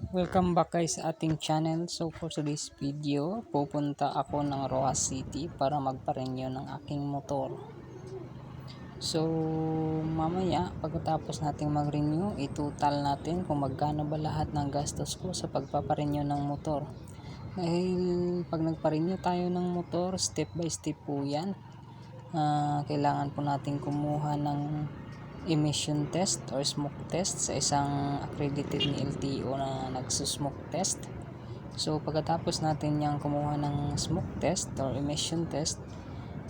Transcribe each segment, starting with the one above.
Welcome back guys sa ating channel. So for today's video, pupunta ako ng Rojas City para magpa-renew ng aking motor. So mamaya pagkatapos nating mag-renew, itotal natin kung magkano ba lahat ng gastos ko sa pagpapa-renew ng motor. Dahil pag nagpa-renew tayo ng motor, step by step po yan. Kailangan po natin kumuha ng emission test or smoke test sa isang accredited ni LTO na nagsusmoke test. So pagkatapos natin yung kumuha ng smoke test or emission test,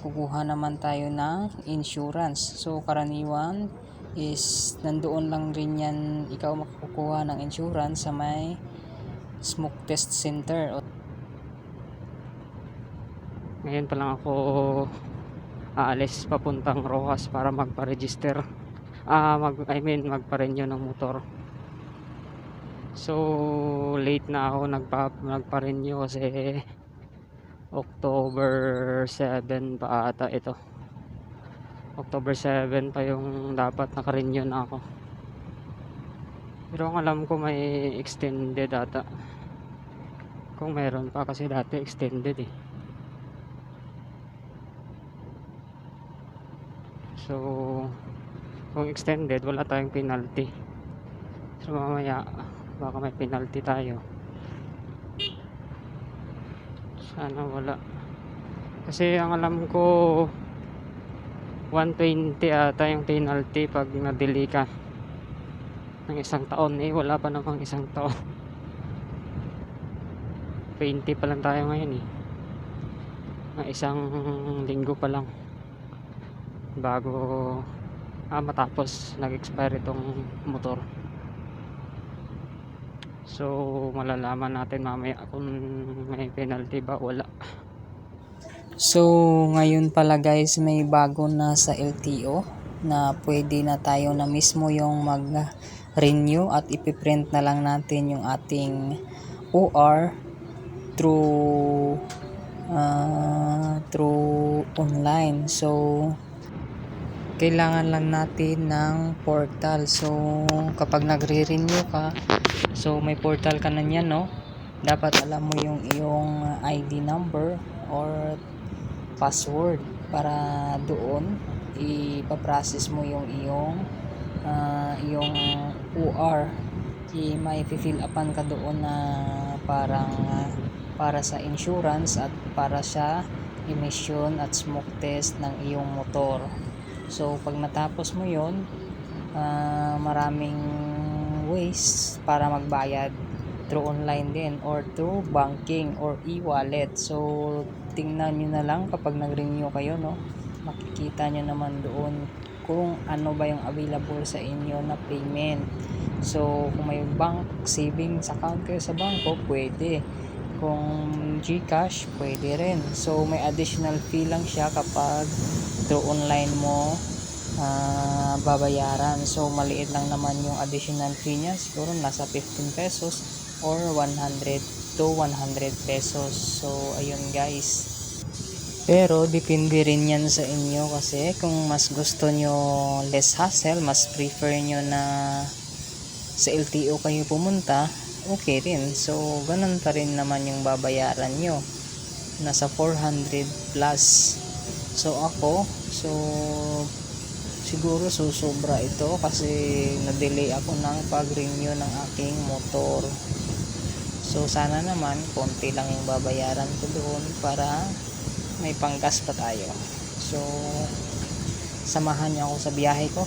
kukuha naman tayo ng insurance. So karaniwan is nandoon lang rin yan, ikaw makukuha ng insurance sa may smoke test center. Ngayon pa lang ako aalis papuntang Rojas para magpa-register. Magpa-renew ng motor. So late na ako nagpa-renew kasi October 7 pa ata ito. October 7 pa yung dapat naka-renew na ako. Pero ang alam ko may extended ata. Kung meron pa kasi dati extended eh. So kung extended wala tayong penalty. So mamaya baka may penalty tayo. Sana wala. Kasi ang alam ko 120 ata yung penalty pag na-delay ka ng isang taon. Wala pa namang isang taon. 20 pa lang tayo ngayon eh. Ng isang linggo pa lang bago matapos nag-expire itong motor. So malalaman natin mamaya kung may penalty ba wala. So ngayon pala guys, may bago na sa LTO na pwede na tayo na mismo yung mag-renew at ipiprint na lang natin yung ating OR through online. So kailangan lang natin ng portal. So kapag nagre-renew ka, so may portal ka na niyan, no? Dapat alam mo yung iyong ID number or password para doon ipaprocess mo yung iyong OR. May fill upan ka doon na parang para sa insurance at para sa emission at smoke test ng iyong motor. So pag natapos mo yon, maraming ways para magbayad, through online din or through banking or e-wallet. So tingnan nyo na lang kapag nag-renew kayo, no? Makikita nyo naman doon kung ano ba yung available sa inyo na payment. So kung may bank savings account kayo sa bangko, pwede. Kung GCash, pwede rin. So may additional fee lang siya kapag through online mo babayaran. So maliit lang naman yung additional fee niya, siguro nasa 15 pesos or 100 to 100 pesos. So ayun guys, pero depende rin yan sa inyo, kasi kung mas gusto nyo less hassle, mas prefer nyo na sa LTO kayo pumunta, okay rin. So ganun pa rin naman yung babayaran nyo, nasa 400 plus. So ako, siguro susobra ito kasi na-delay ako ng pag-renew ng aking motor. So sana naman konti lang yung babayaran ko doon para may panggas pa tayo. So samahan niyo ako sa biyahe ko.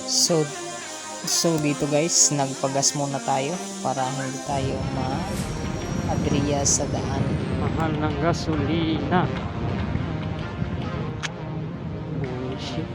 So, dito guys, nagpagas muna tayo para hindi tayo ma-abriya sa daan. Mahal ng gasolina. Bullshit.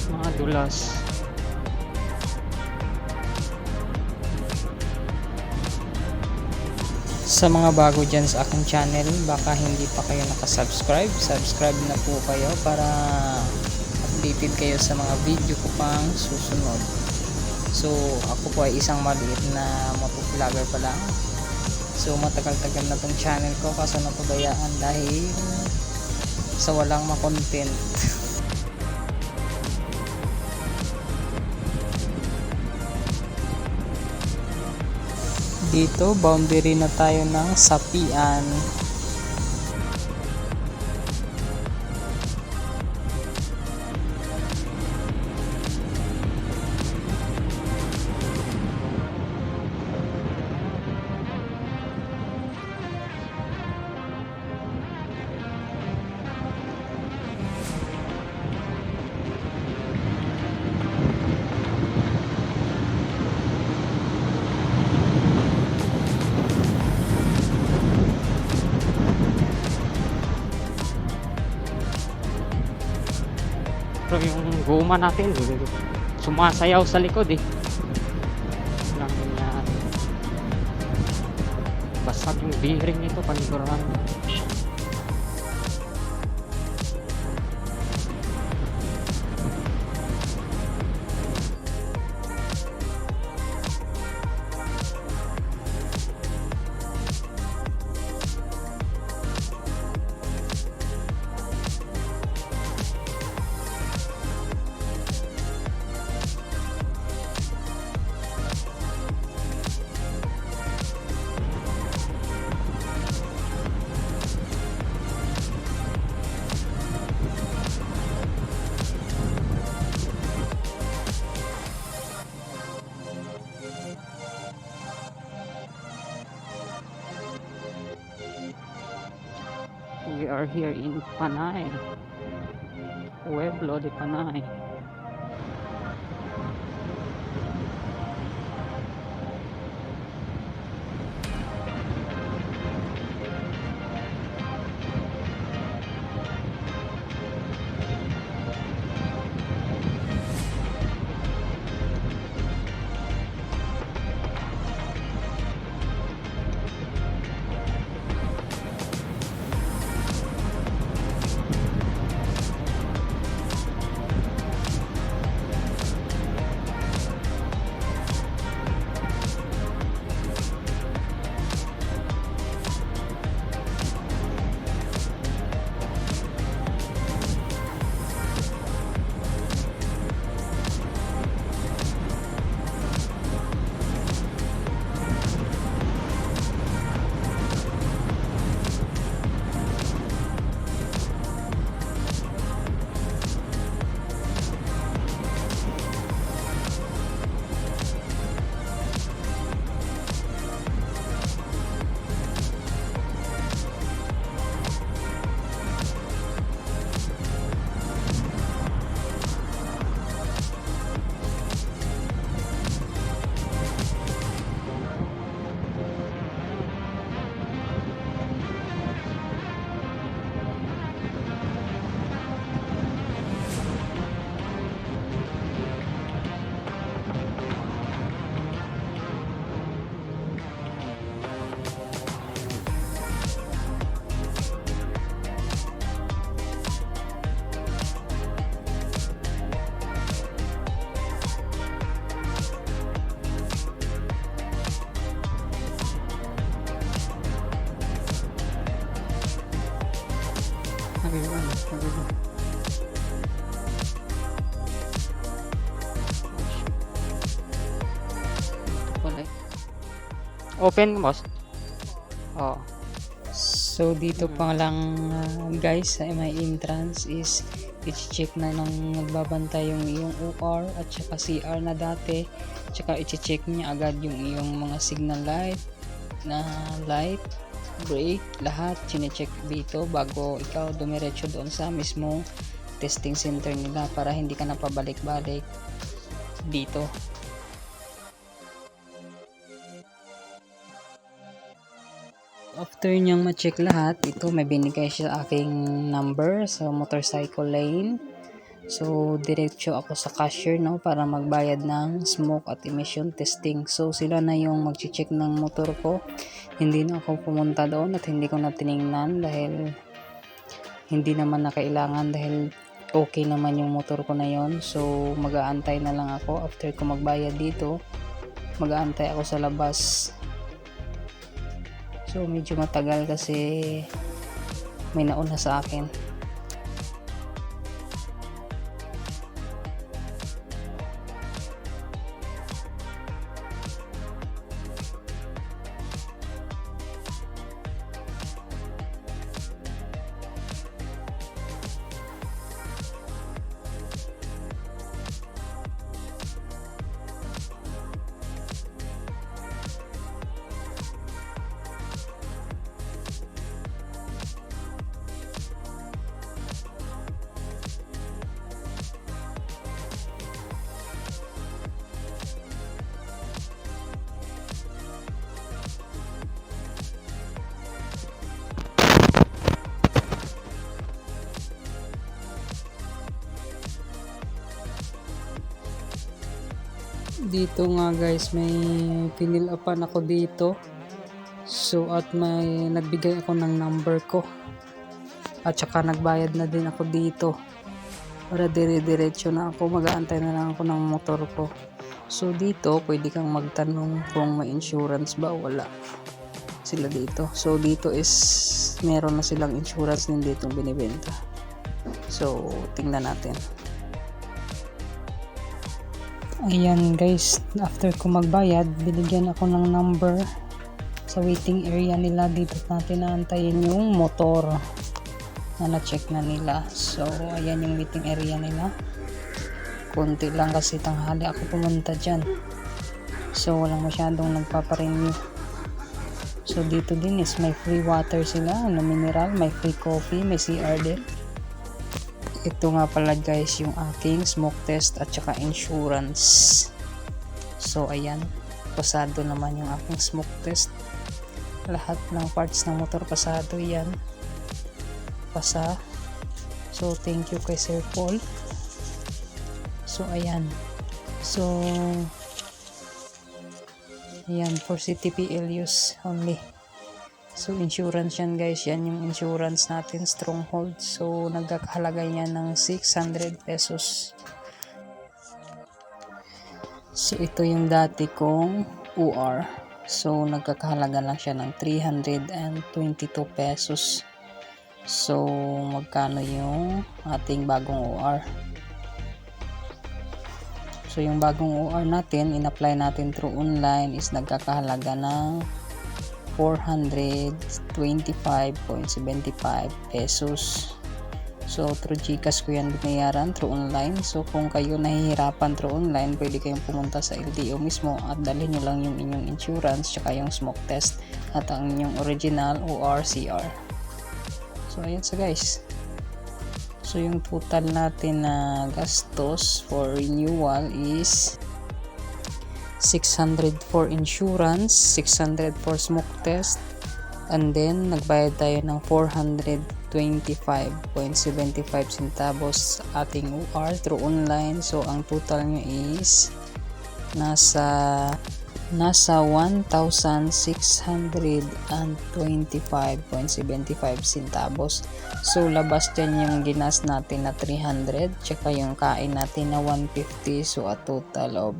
Mga dulas. Sa mga bago dyan sa aking channel, baka hindi pa kayo nakasubscribe, subscribe na po kayo para updated kayo sa mga video ko pang susunod. So ako po ay isang maliit na motovlogger pa lang. So matagal-tagal na tong channel ko kaso napabayaan dahil sa walang ma-content. Dito boundary na tayo ng Sapian. Pero yung guma natin sumasayaw sa likod eh. Lang yan. Basag yung bearing nito panigurahan. We are here in Panay, Pueblo de Panay. Ayun. Ito pala eh. Open boss. Oh. So dito pa lang guys sa may entrance is i-check na nung nagbabantay yung iyong OR at saka CR na dati, tsaka i-check niya agad yung iyong mga signal light na light, brake, lahat chine-check dito bago ikaw dumiretso doon sa mismong testing center nila para hindi ka na pabalik-balik dito. After niyang ma-check lahat, ito may binigay siya sa aking number sa motorcycle lane. So, diretso ako sa cashier no, para magbayad ng smoke at emission testing. So, sila na yung mag-check ng motor ko. Hindi na ako pumunta doon at hindi ko na tiningnan dahil hindi naman na kailangan dahil okay naman yung motor ko na yon. So, mag-aantay na lang ako after ko magbayad dito. Mag-aantay ako sa labas. So medyo matagal kasi may nauna sa akin. Dito nga guys, may pinil upan ako dito. So at may nagbigay ako ng number ko. At saka nagbayad na din ako dito. Para dire-diretso na ako, mag-aantay na lang ako ng motor ko. So dito, pwede kang magtanong kung may insurance ba o wala sila dito. So dito is meron na silang insurance din dito binibenta. So tingnan natin. Ayan guys, after ko magbayad, binigyan ako ng number sa waiting area nila. Dito natin naantayin yung motor na na-check na nila. So ayan yung waiting area nila. Konti lang kasi tanghali ako pumunta dyan. So walang masyadong nagpaparenew. So dito din is may free water sila, na mineral, may free coffee, may CR din. Ito nga pala guys yung aking smoke test at saka insurance. So ayan, pasado naman yung aking smoke test. Lahat ng parts ng motor pasado yan. Pasa. So thank you kay Sir Paul. So ayan. So ayan, for CTPL use only. So insurance yan guys, yan yung insurance natin, Stronghold. So nagkakahalaga yan ng 600 pesos. So ito yung dati kong OR. So nagkakahalaga lang siya ng 322 pesos. So magkano yung ating bagong OR? So yung bagong OR natin, in-apply natin through online is nagkakahalaga ng 425.75 pesos. So through GCash ko yan binayaran through online. So kung kayo nahihirapan through online, pwede kayong pumunta sa LTO mismo at dalhin nyo lang yung inyong insurance tsaka yung smoke test at ang inyong original OR CR. So ayan sa guys. So yung total natin na gastos for renewal is 600 for insurance, 600 for smoke test, and then nagbayad tayo ng 425.75 centavos sa ating OR through online. So ang total nyo is nasa 1,625.75 centavos. So labas dyan yung ginas natin na 300 tsaka yung kain natin na 150. So a total of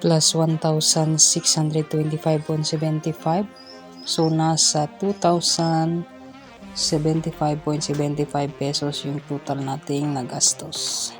plus 1,625.75. So nasa 2,000 75.75 pesos yung total nating nagastos.